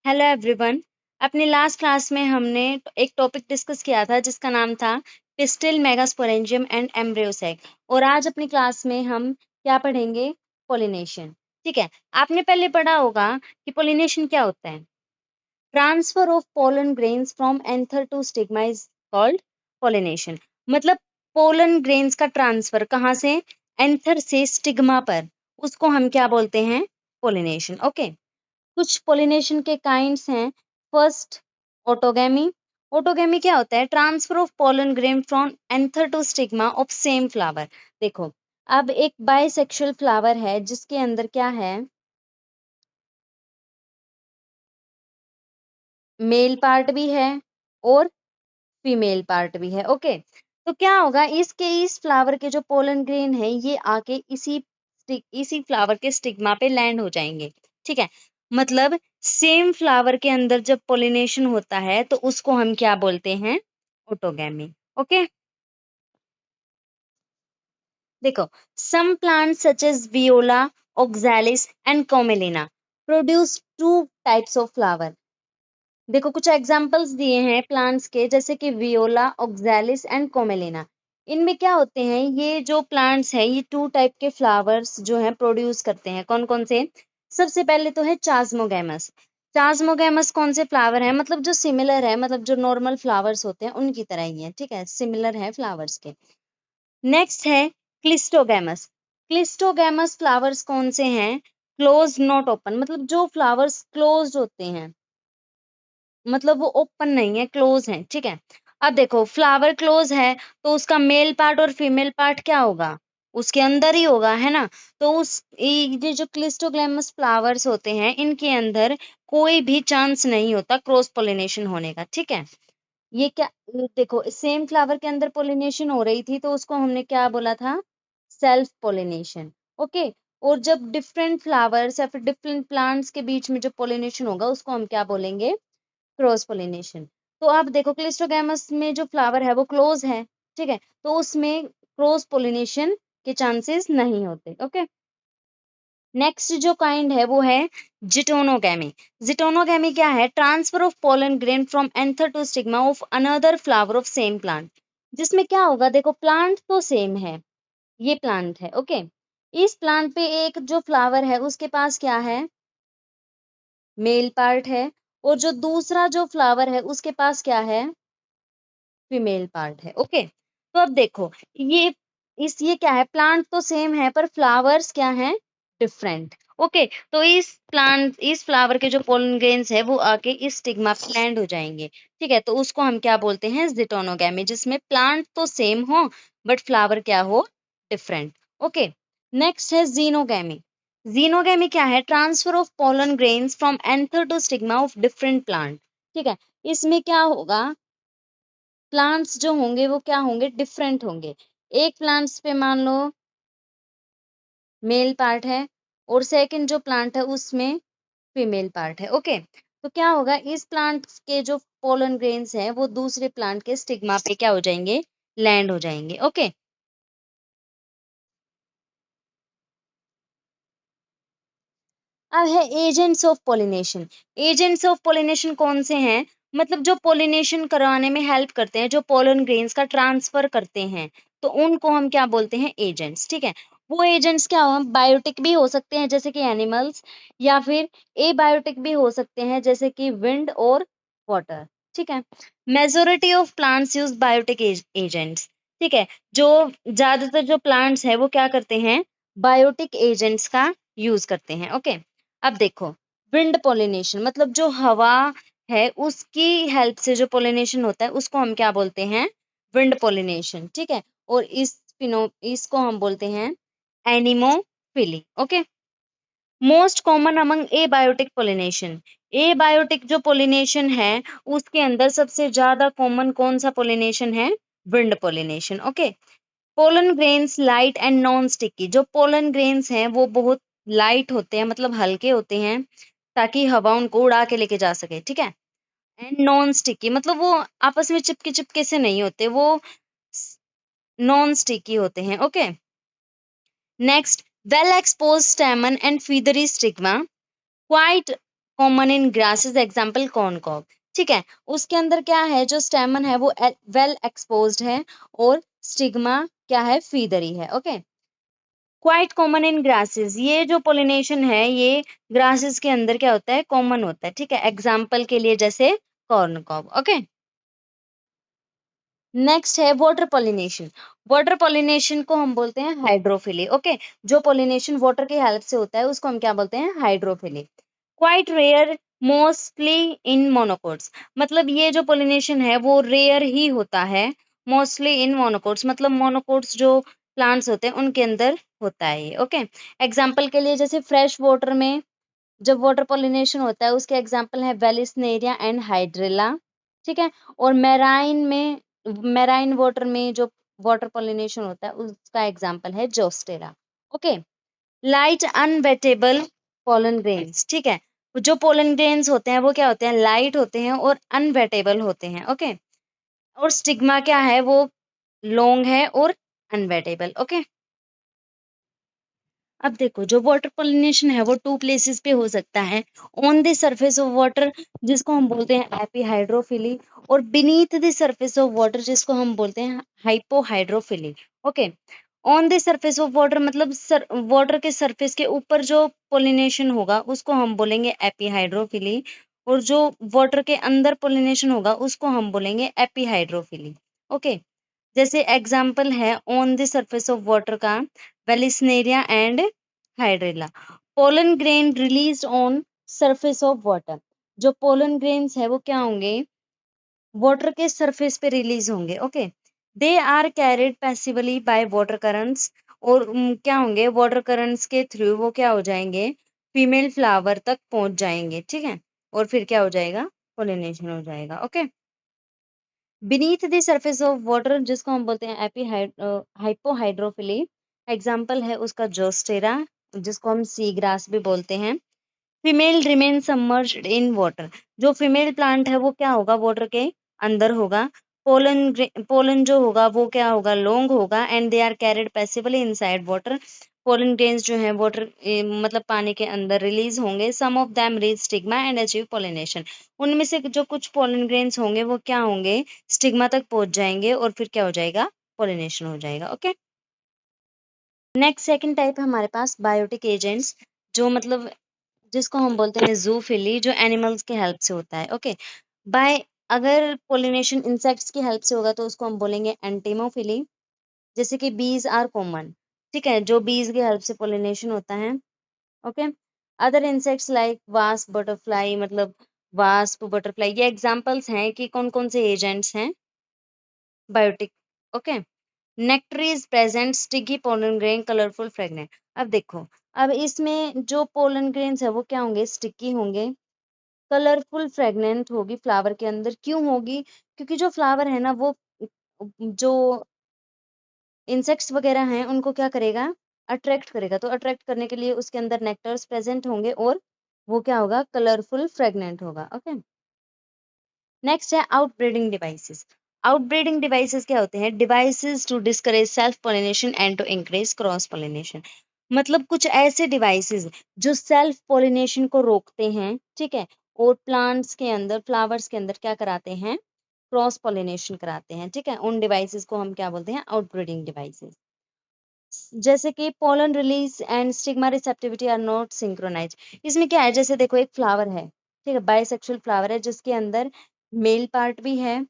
Hello everyone. अपनी last class में हमने एक टॉपिक डिस्कस किया था जिसका नाम था पिस्टिल, मेगास्पोरेंजियम एंड एम्ब्रियोसेक। और आज अपनी क्लास में हम क्या पढ़ेंगे? पोलिनेशन। ठीक है, आपने पहले पढ़ा होगा कि पोलिनेशन क्या होता है। Transfer of pollen grains from anther to stigma is called pollination. मतलब पोलन ग्रेन्स का ट्रांसफर कहाँ से? एंथर से स्टिग्मा पर, उसको हम क्या बोलते हैं? पोलिनेशन। ओके। कुछ पोलिनेशन के काइंड्स हैं। First, autogamy. ऑटोगैमी क्या होता है? Transfer of pollen grain from anther to stigma of same flower. देखो, अब एक बाइसेक्सुअल फ्लावर है जिसके अंदर क्या है? मेल पार्ट भी है और फीमेल पार्ट भी है। ओके, तो क्या होगा, इस फ्लावर के जो पोलन ग्रेन है ये आके इसी फ्लावर के स्टिग्मा पे लैंड हो जाएंगे। ठीक है, मतलब सेम फ्लावर के अंदर जब पोलिनेशन होता है तो उसको हम क्या बोलते हैं? ऑटोगैमी। ओके, देखो, some plants such as viola, oxalis and commelina produce two types of flower. देखो, कुछ एग्जांपल्स दिए हैं प्लांट्स के, जैसे कि वियोला, ऑक्सैलिस एंड कोमेलिना। इनमें क्या होते हैं? ये जो प्लांट्स हैं ये टू टाइप के फ्लावर्स जो हैं प्रोड्यूस करते हैं। कौन कौन से? सबसे पहले तो है चास्मोगैमस। चास्मोगैमस कौन से फ्लावर है? मतलब जो सिमिलर है, मतलब जो नॉर्मल फ्लावर्स होते हैं उनकी तरह ही है। ठीक है, सिमिलर है फ्लावर्स के। नेक्स्ट है क्लिस्टोगैमस। क्लिस्टोगैमस फ्लावर्स कौन से हैं? क्लोज नॉट ओपन, मतलब जो फ्लावर्स क्लोज होते हैं, मतलब वो ओपन नहीं है, क्लोज है। ठीक है, अब देखो, फ्लावर क्लोज है तो उसका मेल पार्ट और फीमेल पार्ट क्या होगा? उसके अंदर ही होगा, है ना। तो ये जो क्लिस्टोग्लैमस फ्लावर्स होते हैं इनके अंदर कोई भी चांस नहीं होता क्रॉस पोलिनेशन होने का। ठीक है, ये देखो, सेम फ्लावर के अंदर पोलिनेशन हो रही थी तो उसको हमने क्या बोला था? Self pollination. ओके, और जब डिफरेंट फ्लावर्स या फिर डिफरेंट प्लांट्स के बीच में जो पोलिनेशन होगा उसको हम क्या बोलेंगे? Cross pollination. तो आप देखो, क्लिस्टोगैमस में जो फ्लावर है वो क्लोज है। ठीक है, तो उसमें क्रॉस पोलिनेशन के चांसेस नहीं होते। ओके, नेक्स्ट जो काइंड है वो है जिटोनोगैमी। जिटोनोगैमी क्या है? Transfer of pollen grain from anther to stigma of another flower of same plant. जिसमें क्या होगा? देखो, प्लांट तो सेम है, ये प्लांट है। ओके, इस प्लांट पे एक जो फ्लावर है उसके पास क्या है? मेल पार्ट है, और जो दूसरा जो फ्लावर है उसके पास क्या है? फीमेल पार्ट है। ओके, तो अब देखो, ये ये क्या है? प्लांट तो सेम है पर फ्लावर्स क्या हैं? डिफरेंट। ओके, तो इस फ्लावर के जो पोलन ग्रेन्स है वो आके इस स्टिग्मा पे लैंड हो जाएंगे। ठीक है, तो उसको हम क्या बोलते हैं? जिटोनोगैमी, जिसमें प्लांट तो सेम हो बट फ्लावर क्या हो? डिफरेंट। ओके, नेक्स्ट है जीनोगैमी। जीनोगैमी क्या है? Transfer of pollen grains from anther to stigma of different plant. ठीक है, इसमें क्या होगा? प्लांट्स जो होंगे वो क्या होंगे? डिफरेंट होंगे। एक प्लांट्स पे मान लो मेल पार्ट है और सेकंड जो प्लांट है उसमें फीमेल पार्ट है। ओके, तो क्या होगा? इस प्लांट के जो पोलन ग्रेन्स हैं वो दूसरे प्लांट के स्टिग्मा पे क्या हो जाएंगे? लैंड हो जाएंगे। ओके, अब है agents of pollination. Agents of pollination कौन से हैं? मतलब जो पोलिनेशन करवाने में हेल्प करते हैं, जो पोलन ग्रेन्स का ट्रांसफर करते हैं, तो उनको हम क्या बोलते हैं? एजेंट्स। ठीक है, वो एजेंट्स क्या हो? बायोटिक भी हो सकते हैं जैसे कि एनिमल्स, या फिर एबायोटिक भी हो सकते हैं जैसे कि विंड और वाटर। ठीक है, majority of plants use biotic agents. ठीक है, जो ज्यादातर जो प्लांट्स है वो क्या करते हैं? बायोटिक एजेंट्स का यूज करते हैं। ओके, अब देखो, विंड पोलिनेशन, मतलब जो हवा है उसकी हेल्प से जो पोलिनेशन होता है उसको हम क्या बोलते हैं? Wind pollination. ठीक है, और इसको हम बोलते हैं anemophily. Okay, most common among abiotic pollination. Abiotic जो पोलिनेशन है उसके अंदर सबसे ज्यादा कॉमन कौन सा पोलिनेशन है? Wind pollination. Okay, pollen grains light and non sticky. जो पोलन ग्रेन्स हैं वो बहुत लाइट होते हैं, मतलब हल्के होते हैं, ताकि हवा उनको उड़ा के लेके जा सके। ठीक है, एंड नॉन स्टिकी, मतलब वो आपस में चिपके चिपके से नहीं होते, वो नॉन स्टिकी होते हैं। Okay, next, well expose stamen and feathery stigma, quite common in grasses, example corn cob. ठीक है, उसके अंदर क्या है, जो स्टेमन है वो वेल एक्सपोज्ड है और स्टिग्मा क्या है, फीदरी है। Okay, quite common in grasses, ये जो पोलिनेशन है ये ग्रासेस के अंदर क्या होता है, कॉमन होता है। ठीक है, एग्जाम्पल के लिए जैसे कॉर्न कॉब। ओके, नेक्स्ट है वाटर पोलिनेशन। वाटर पोलिनेशन को हम बोलते हैं हाइड्रोफिली। ओके, जो पोलिनेशन वाटर की हेल्प से होता है उसको हम क्या बोलते हैं, hydrophily. Quite rare, mostly in monocots, मतलब ये जो पोलिनेशन है वो रेयर ही होता है, मोस्टली इन मोनोकोट्स, मतलब मोनोकोट्स जो प्लांट्स होते हैं उनके अंदर होता है ये। ओके, एग्जाम्पल के लिए जैसे फ्रेश वाटर में जब वाटर पोलिनेशन होता है उसके एग्जाम्पल है वेलिस्नेरिया एंड हाइड्रिला। ठीक है, और मैराइन में, मैराइन वाटर में जो वाटर पोलिनेशन होता है उसका एग्जाम्पल है Zostera. Okay, light unwettable pollen grains. ठीक है, जो पोलन ग्रेन्स होते हैं वो क्या होते हैं, लाइट होते हैं और अनवेटेबल होते हैं। ओके, और स्टिग्मा क्या है, वो लॉन्ग है और अनवेटेबल। ओके, अब देखो जो वाटर पोलिनेशन है वो टू प्लेसेस पे हो सकता है, on the surface of water जिसको हम बोलते हैं एपीहाइड्रोफिली, और beneath the surface of water जिसको हम बोलते हैं hypohydrophily. Okay, on the surface of water मतलब वाटर के सरफेस के ऊपर जो पोलिनेशन होगा उसको हम बोलेंगे एपीहाइड्रोफिली, और जो वाटर के अंदर पोलिनेशन होगा उसको हम बोलेंगे एपीहाइड्रोफिली। ओके, जैसे एग्जाम्पल है on the surface of water का vallisneria and hydrilla. Pollen grain release on surface of water, जो पोलन ग्रेन्स है वो क्या होंगे, वाटर के सरफेस पे रिलीज होंगे। Okay, they are carried passively by water currents, और क्या होंगे, वाटर करंट्स के थ्रू वो क्या हो जाएंगे, फीमेल फ्लावर तक पहुंच जाएंगे। ठीक है, और फिर क्या हो जाएगा, पोलिनेशन हो जाएगा। Okay, beneath the surface of water जिसको हम बोलते हैं एपी हाइपोहाइड्रोफिली, एग्जाम्पल है उसका जोस्टेरा जिसको हम सी ग्रास भी बोलते हैं। Female remain submerged in water, जो फीमेल प्लांट है वो क्या होगा, वाटर के अंदर होगा। पोलन जो होगा वो क्या होगा, लॉन्ग होगा, and they are carried passively inside water. Pollen grains जो है वाटर मतलब पानी के अंदर रिलीज होंगे। Some of them reach stigma and achieve pollination, उनमें से जो कुछ पोलन ग्रेन्स होंगे वो क्या होंगे, स्टिग्मा तक पहुंच जाएंगे और फिर क्या हो जाएगा, पोलिनेशन हो जाएगा। ओके, नेक्स्ट सेकंड टाइप है हमारे पास बायोटिक एजेंट्स, जो मतलब जिसको हम बोलते हैं जूफिली, जो एनिमल्स के हेल्प से होता है। ओके, बाय अगर पोलिनेशन इंसेक्ट्स की हेल्प से होगा तो उसको हम बोलेंगे एंटीमोफिली, जैसे कि बीज आर कॉमन। ठीक है, जो बीज की हेल्प से पोलिनेशन होता है। Okay, other insects like wasp, butterfly, मतलब वास्प, बटरफ्लाई, ये एग्जांपल्स हैं कि कौन कौन से एजेंट्स हैं biotic. Okay, nectar is present, sticky pollen grain, colourful fragrant. अब देखो, अब इसमें जो पोलन ग्रेन्स है वो क्या होंगे, स्टिकी होंगे, कलरफुल फ्रेगनेंट होगी फ्लावर के अंदर। क्यों होगी, क्योंकि जो फ्लावर है ना वो जो इंसेक्ट्स वगैरह हैं उनको क्या करेगा, अट्रैक्ट करेगा। तो अट्रैक्ट करने के लिए उसके अंदर नेक्टर्स प्रेजेंट होंगे और वो क्या होगा, कलरफुल फ्रेगनेंट होगा। ओके, नेक्स्ट है आउटब्रीडिंग डिवाइसेस। आउटब्रीडिंग डिवाइसेस क्या होते हैं, devices to discourage self pollination and to increase cross pollination, मतलब कुछ ऐसे डिवाइसेस जो सेल्फ पोलिनेशन को रोकते हैं। ठीक है, और प्लांट्स के अंदर, फ्लावर्स के अंदर क्या कराते हैं, क्रॉस पोलिनेशन कराते हैं। ठीक है, उन डिवाइसेस को हम क्या बोलते हैं, आउटब्रीडिंग डिवाइसेस। जैसे कि pollen release and stigma receptivity are not synchronize. इसमें क्या है, जैसे देखो एक फ्लावर है, ठीक है, बाइसेक्सुअल फ्लावर है जिसके अंदर मेल पार्ट भी है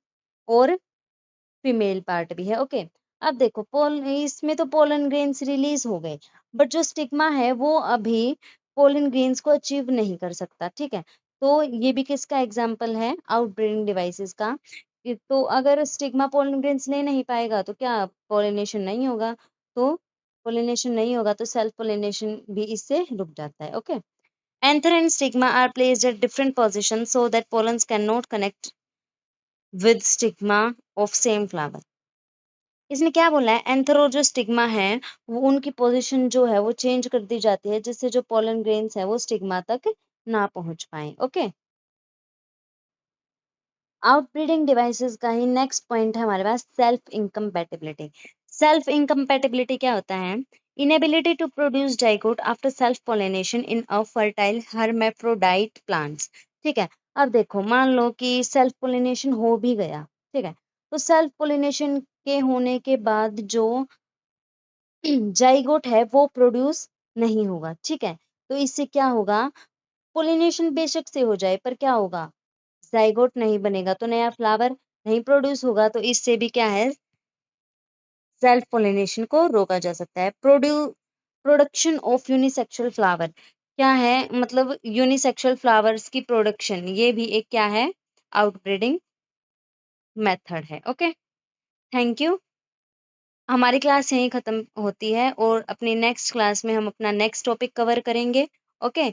और फीमेल पार्ट भी है। ओके, अब देखो पोल इसमें तो पोलन ग्रेन्स रिलीज हो गए, बट जो स्टिग्मा है वो अभी पोलन ग्रेन्स को अचीव नहीं कर सकता। ठीक है, तो ये भी किसका एग्जाम्पल है, आउटब्रीडिंग डिवाइसेस का। तो अगर स्टिग्मा पोलन ग्रेन्स ले नहीं पाएगा तो क्या पोलिनेशन नहीं होगा, तो पोलिनेशन नहीं होगा तो सेल्फ पोलिनेशन भी इससे रुक जाता है। Okay, anther and stigma are placed at different position so that pollens can not connect with stigma of same flower. इसने क्या बोला है, एंथर और जो स्टिग्मा है वो उनकी पोजीशन जो है वो चेंज कर दी जाती है जिससे जो पोलन ग्रेन्स है वो स्टिग्मा तक ना पहुंच पाए। ओके, आउटब्रीडिंग डिवाइसेस का ही नेक्स्ट पॉइंट है हमारे पास सेल्फ इनकम्पैटिबिलिटी। सेल्फ इनकम्पैटिबिलिटी क्या होता है, inability to produce zygote after self pollination in a fertile hermaphrodite plants. ठीक है, अब देखो मान लो कि सेल्फ पॉलिनेशन हो भी गया, ठीक है, तो सेल्फ पॉलिनेशन के होने के बाद जो जाइगोट है वो प्रोड्यूस नहीं होगा। ठीक है, तो इससे क्या होगा, पोलिनेशन बेशक से हो जाए पर क्या होगा, जाइगोट नहीं बनेगा तो नया फ्लावर नहीं प्रोड्यूस होगा, तो इससे भी क्या है, सेल्फ पोलिनेशन को रोका जा सकता है। प्रोडक्शन ऑफ यूनिसेक्सुअल फ्लावर क्या है, मतलब यूनिसेक्सुअल फ्लावर्स की प्रोडक्शन, ये भी एक क्या है, आउटब्रीडिंग मेथड है। Okay, thank you. हमारी क्लास यहीं खत्म होती है और अपनी नेक्स्ट क्लास में हम अपना नेक्स्ट टॉपिक कवर करेंगे। ओके,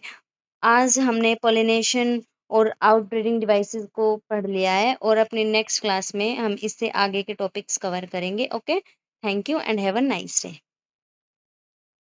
आज हमने पोलिनेशन और आउटब्रीडिंग डिवाइसेस को पढ़ लिया है और अपनी नेक्स्ट क्लास में हम इससे आगे के टॉपिक्स कवर करेंगे। Okay, thank you and have a nice day.